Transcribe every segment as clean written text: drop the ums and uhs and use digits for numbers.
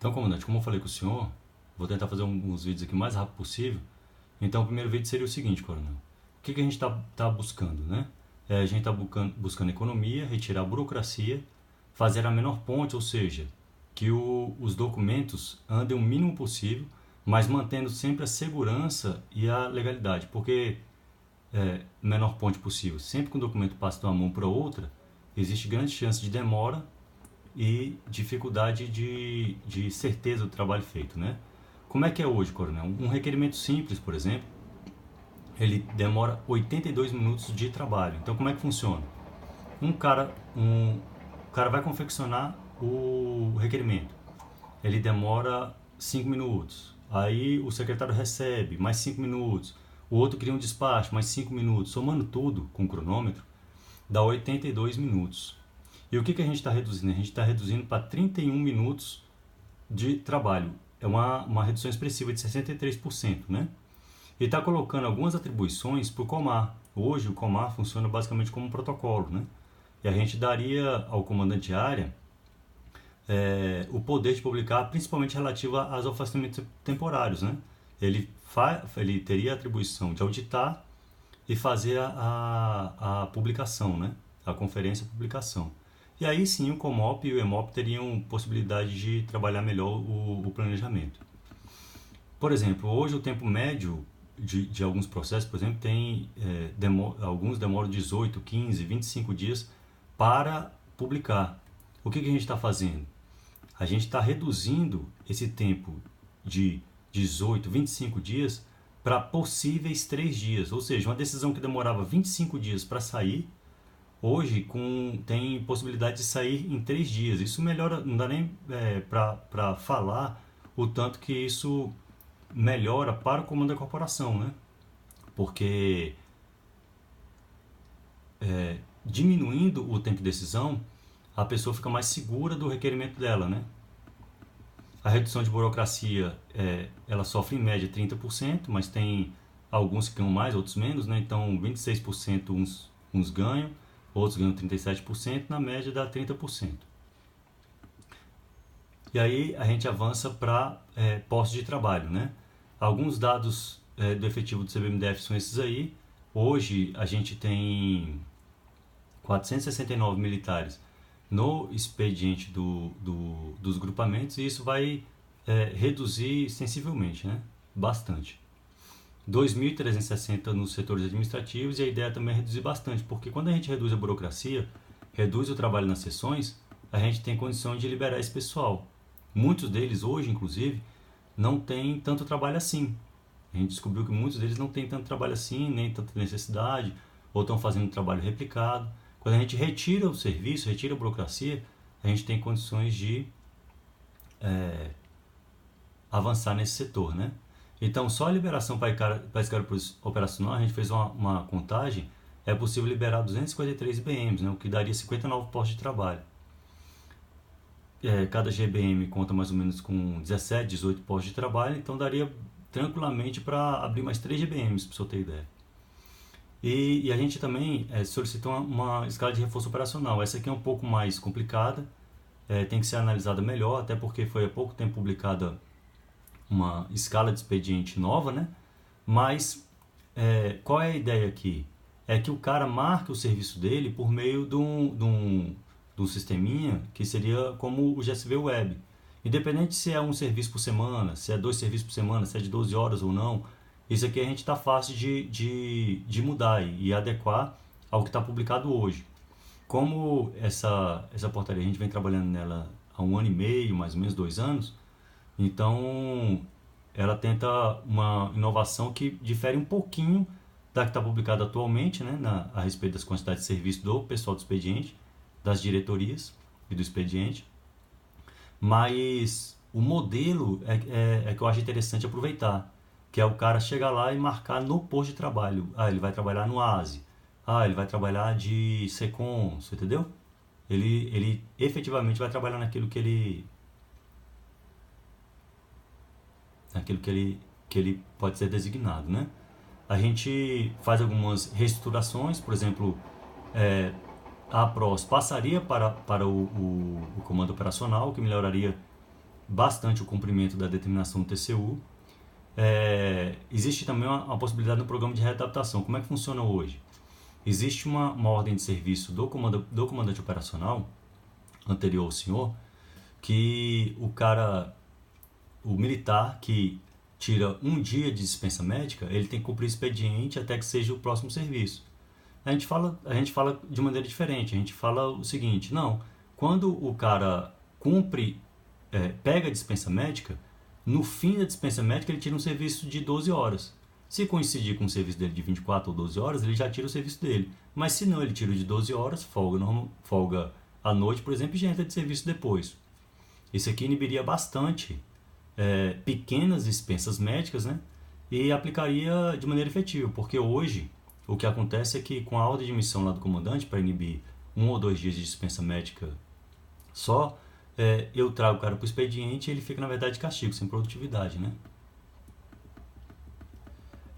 Então, comandante, como eu falei com o senhor, vou tentar fazer uns vídeos aqui o mais rápido possível. Então, o primeiro vídeo seria o seguinte, coronel. O que a gente está buscando, né? A gente está buscando economia, retirar a burocracia, fazer a menor ponte, ou seja, que os documentos andem o mínimo possível, mas mantendo sempre a segurança e a legalidade. Porque, menor ponte possível, sempre que um documento passa de uma mão para outra, existe grande chance de demora e dificuldade de certeza do trabalho feito, né? Como é que é hoje, coronel? Um requerimento simples, por exemplo, ele demora 82 minutos de trabalho. Então, como é que funciona? O cara vai confeccionar o requerimento. Ele demora 5 minutos. Aí o secretário recebe mais 5 minutos. O outro cria um despacho, mais 5 minutos. Somando tudo com o cronômetro, dá 82 minutos. E o que a gente está reduzindo? A gente está reduzindo para 31 minutos de trabalho. É uma redução expressiva de 63%, né? E está colocando algumas atribuições para o Comar. Hoje o Comar funciona basicamente como um protocolo, né? E a gente daria ao comandante de área o poder de publicar, principalmente relativo aos afastamentos temporários, né? Ele teria a atribuição de auditar e fazer a publicação, né? A conferência e publicação. E aí sim o Comop e o Emop teriam possibilidade de trabalhar melhor o planejamento. Por exemplo, hoje o tempo médio de alguns processos, por exemplo, alguns demoram 18, 15, 25 dias para publicar. O que a gente está fazendo? A gente está reduzindo esse tempo de 18, 25 dias para possíveis 3 dias. Ou seja, uma decisão que demorava 25 dias para sair, hoje tem possibilidade de sair em 3 dias. Isso melhora, não dá nem para falar o tanto que isso melhora para o comando da corporação, né? Porque diminuindo o tempo de decisão, a pessoa fica mais segura do requerimento dela, né? A redução de burocracia, ela sofre em média 30%, mas tem alguns que ganham mais, outros menos, né? Então 26% uns ganham, outros ganham 37%, na média dá 30%. E aí a gente avança para postos de trabalho, né? Alguns dados do efetivo do CBMDF são esses aí. Hoje a gente tem 469 militares no expediente dos grupamentos e isso vai reduzir sensivelmente, né? Bastante. 2.360 nos setores administrativos e a ideia também é reduzir bastante, porque quando a gente reduz a burocracia, reduz o trabalho nas sessões, a gente tem condição de liberar esse pessoal. Muitos deles hoje, inclusive, não têm tanto trabalho assim. A gente descobriu que muitos deles não têm tanto trabalho assim, nem tanta necessidade, ou estão fazendo um trabalho replicado. Quando a gente retira o serviço, retira a burocracia, a gente tem condições de avançar nesse setor, né? Então, só a liberação para esse cara operacional, a gente fez uma contagem, é possível liberar 253 IBMs, né? O que daria 59 postos de trabalho. Cada GBM conta mais ou menos com 17, 18 postos de trabalho, então daria tranquilamente para abrir mais 3 GBMs, para você ter ideia. E a gente também solicitou uma escala de reforço operacional. Essa aqui é um pouco mais complicada, tem que ser analisada melhor, até porque foi há pouco tempo publicada uma escala de expediente nova, né? Mas qual é a ideia aqui? É que o cara marque o serviço dele por meio de um sisteminha que seria como o GSV Web. Independente se é um serviço por semana, se é 2 serviços por semana, se é de 12 horas ou não, isso aqui a gente está fácil de mudar e adequar ao que está publicado hoje. Como essa portaria a gente vem trabalhando nela há 1 ano e meio, mais ou menos 2 anos, então ela tenta uma inovação que difere um pouquinho da que está publicada atualmente, né, a respeito das quantidades de serviço do pessoal do expediente, das diretorias e do expediente, mas o modelo é que eu acho interessante aproveitar, que é o cara chegar lá e marcar no posto de trabalho. Ele vai trabalhar no ASE, ele vai trabalhar de SECOM, você entendeu? Ele efetivamente vai trabalhar que ele pode ser designado, né? A gente faz algumas reestruturações, por exemplo, a PROS passaria para o comando operacional, que melhoraria bastante o cumprimento da determinação do TCU. Existe também uma possibilidade no programa de readaptação. Como é que funciona hoje? Existe uma ordem de serviço do comandante operacional, anterior ao senhor, que o militar que tira um dia de dispensa médica, ele tem que cumprir expediente até que seja o próximo serviço. A gente fala de maneira diferente. A gente fala o seguinte: não, quando o cara pega a dispensa médica, no fim da dispensa médica ele tira um serviço de 12 horas. Se coincidir com o serviço dele de 24 ou 12 horas, ele já tira o serviço dele. Mas se não, ele tira o de 12 horas, folga à noite, por exemplo, e já entra de serviço depois. Isso aqui inibiria bastante pequenas dispensas médicas, né? E aplicaria de maneira efetiva, porque hoje o que acontece é que com a ordem de missão lá do comandante para inibir 1 ou 2 dias de dispensa médica só, eu trago o cara para o expediente e ele fica na verdade de castigo, sem produtividade, né?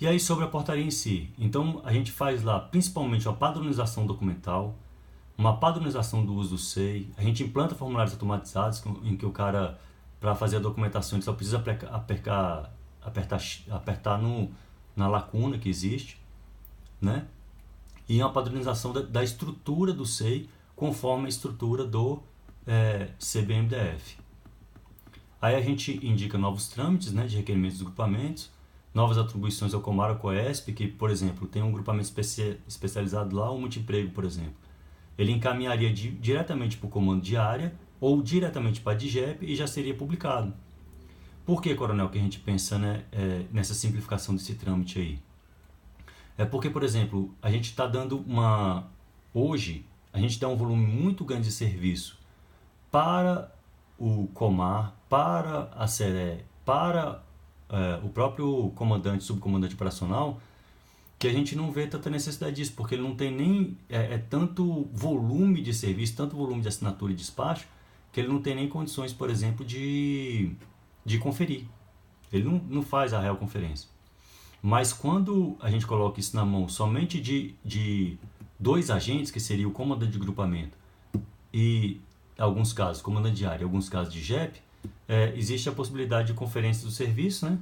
E aí sobre a portaria em si, então a gente faz lá principalmente uma padronização documental, uma padronização do uso do SEI, a gente implanta formulários automatizados em que o cara, para fazer a documentação, ele só precisa apertar na lacuna que existe, né? E uma padronização da estrutura do SEI conforme a estrutura do CBMDF. Aí a gente indica novos trâmites, né, de requerimentos dos grupamentos, novas atribuições ao Comar ou COESP, que, por exemplo, tem um grupamento especializado lá, o multiemprego, por exemplo. Ele encaminharia diretamente para o comando de área ou diretamente para a DGEP e já seria publicado. Por que, coronel, que a gente pensa, né, nessa simplificação desse trâmite aí? É porque, por exemplo, a gente está dando hoje, a gente dá um volume muito grande de serviço para o Comar, para a CERE, para o próprio comandante, subcomandante operacional, que a gente não vê tanta necessidade disso, porque ele não tem nem tanto volume de serviço, tanto volume de assinatura e despacho, que ele não tem nem condições, por exemplo, de conferir. Ele não faz a real conferência. Mas quando a gente coloca isso na mão somente de 2 agentes, que seria o comandante de grupamento e, em alguns casos, comandante de área, em alguns casos de JEP, existe a possibilidade de conferência do serviço, né?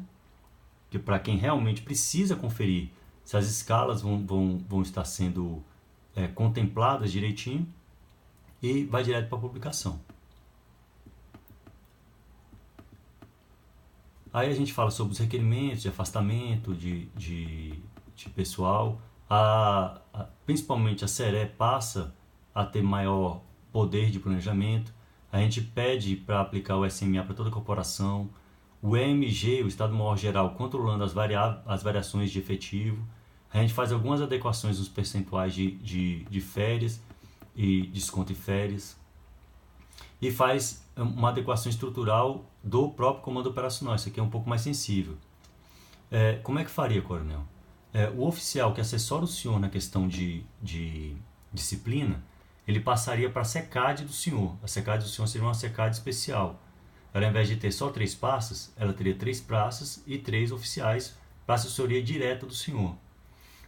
Que para quem realmente precisa conferir se as escalas vão estar sendo contempladas direitinho, e vai direto para a publicação. Aí a gente fala sobre os requerimentos de afastamento de pessoal. Principalmente a CERE passa a ter maior poder de planejamento. A gente pede para aplicar o SMA para toda a corporação. O EMG, o Estado-Maior Geral, controlando as variações de efetivo. A gente faz algumas adequações nos percentuais de férias e desconto em férias. E faz uma adequação estrutural do próprio comando operacional. Isso aqui é um pouco mais sensível. Como é que faria, coronel? O oficial que assessora o senhor na questão de disciplina, ele passaria para a SECAD do senhor. A SECAD do senhor seria uma SECAD especial. Ela, ao invés de ter só 3 praças, ela teria 3 praças e 3 oficiais para assessoria direta do senhor.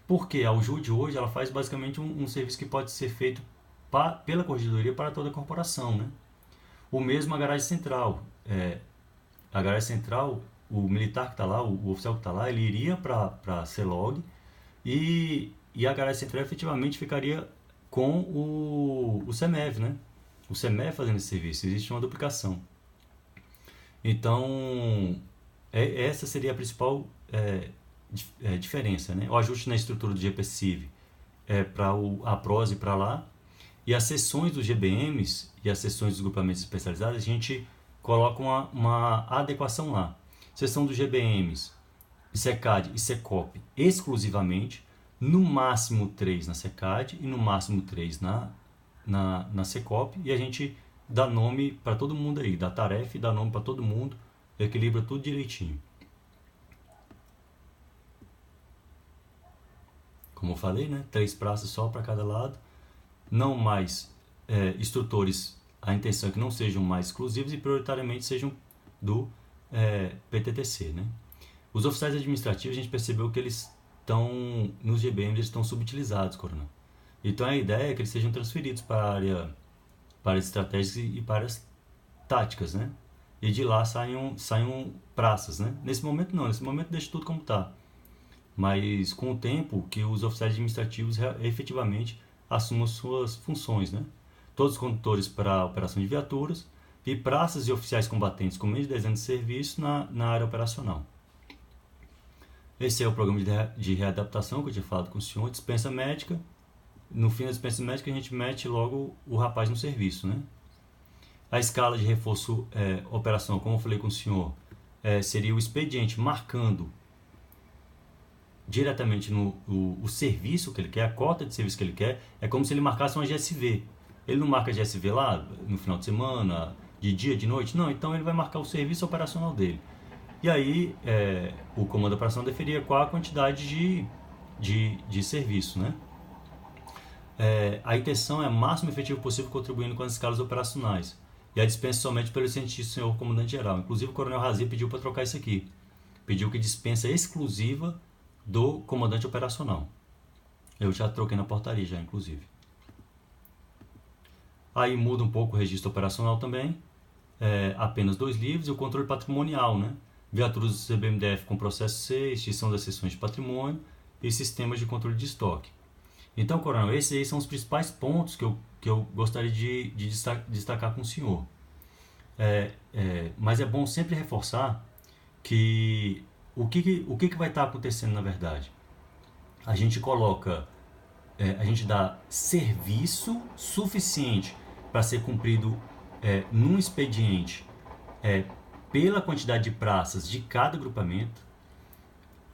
Porque a UJUD hoje ela faz basicamente um serviço que pode ser feito pela corregedoria para toda a corporação, né? O mesmo a garagem central. A garagem central, o militar que está lá, o oficial que está lá, ele iria para a CELOG e a garagem central efetivamente ficaria com o CEMEV, né? O CEMEV fazendo esse serviço, existe uma duplicação. Então, essa seria a principal diferença, né? O ajuste na estrutura do GPCIV para a PROSE para lá, e as sessões dos GBMs e as sessões dos grupamentos especializados, a gente coloca uma adequação lá. Seção dos GBMs, SECAD e SECOP exclusivamente, no máximo 3 na SECAD e no máximo 3 na SECOP, e a gente dá nome para todo mundo aí, dá tarefa e dá nome para todo mundo, equilibra tudo direitinho. Como eu falei, né? 3 praças só para cada lado, não mais instrutores, a intenção é que não sejam mais exclusivos e prioritariamente sejam do PTTC, né? Os oficiais administrativos, a gente percebeu que eles estão, nos GBMs, eles estão subutilizados, coronel. Então a ideia é que eles sejam transferidos para áreas estratégicas e para áreas táticas, né? e de lá saiam praças, né? Nesse momento não, nesse momento deixa tudo como está. Mas com o tempo que os oficiais administrativos efetivamente assumam suas funções, né? Todos os condutores para a operação de viaturas e praças e oficiais combatentes com menos de 10 anos de serviço na área operacional. Esse é o programa de readaptação que eu tinha falado com o senhor, dispensa médica. No fim da dispensa médica a gente mete logo o rapaz no serviço, né? A escala de reforço operacional, como eu falei com o senhor, seria o expediente marcando diretamente o serviço que ele quer, a cota de serviço que ele quer. É como se ele marcasse uma GSV. Ele não marca GSV lá no final de semana, de dia, de noite, não. Então ele vai marcar o serviço operacional dele. E aí o comando operacional deferia qual a quantidade de serviço, né? A intenção é o máximo efetivo possível contribuindo com as escalas operacionais. E a dispensa somente pelo cientista senhor comandante geral. Inclusive o coronel Razia pediu para trocar isso aqui. Pediu que dispensa exclusiva do comandante operacional. Eu já troquei na portaria já, inclusive. Aí muda um pouco o registro operacional também. Apenas 2 livros e o controle patrimonial, né? Viaturas do CBMDF com processo C, extinção das seções de patrimônio e sistemas de controle de estoque. Então, coronel, esses aí são os principais pontos que eu gostaria de destacar com o senhor. Mas é bom sempre reforçar que o que vai estar acontecendo na verdade? A gente a gente dá serviço suficiente para ser cumprido num expediente pela quantidade de praças de cada agrupamento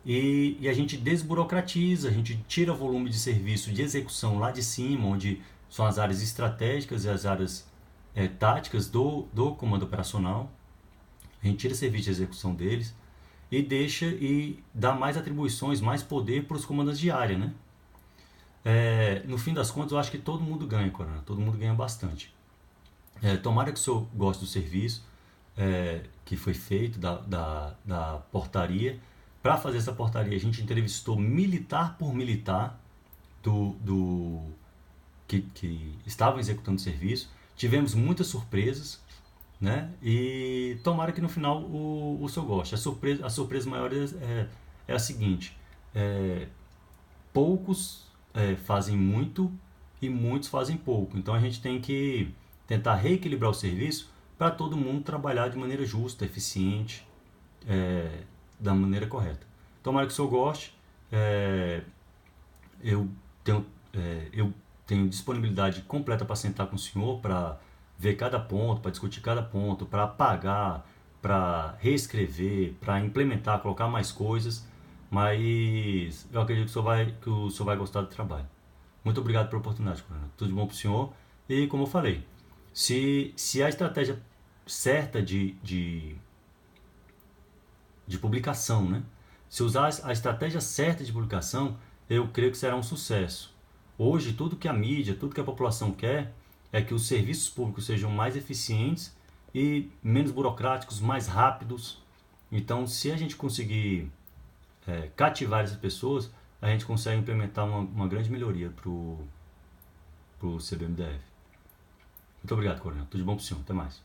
e a gente desburocratiza, a gente tira o volume de serviço de execução lá de cima, onde são as áreas estratégicas e as áreas táticas do comando operacional. A gente tira serviço de execução deles e dá mais atribuições, mais poder para os comandantes de área, né? No fim das contas, eu acho que todo mundo ganha, coronel. Todo mundo ganha bastante. Tomara que o senhor goste do serviço que foi feito, da portaria. Para fazer essa portaria, a gente entrevistou militar por militar que estavam executando o serviço. Tivemos muitas surpresas, né? E tomara que no final o senhor goste. A surpresa maior é a seguinte: poucos fazem muito e muitos fazem pouco. Então a gente tem que tentar reequilibrar o serviço para todo mundo trabalhar de maneira justa, eficiente, da maneira correta. Tomara que o senhor goste. Eu tenho disponibilidade completa para sentar com o senhor, para ver cada ponto, para discutir cada ponto, para apagar, para reescrever, para implementar, colocar mais coisas. Mas eu acredito que o senhor vai gostar do trabalho. Muito obrigado pela oportunidade, coronel. Tudo de bom para o senhor. E como eu falei, se a estratégia certa de publicação, né? Se usar a estratégia certa de publicação, eu creio que será um sucesso. Hoje, tudo que a mídia, tudo que a população quer é que os serviços públicos sejam mais eficientes e menos burocráticos, mais rápidos. Então, se a gente conseguir cativar essas pessoas, a gente consegue implementar uma grande melhoria para o CBMDF. Muito obrigado, coronel. Tudo de bom para o senhor. Até mais.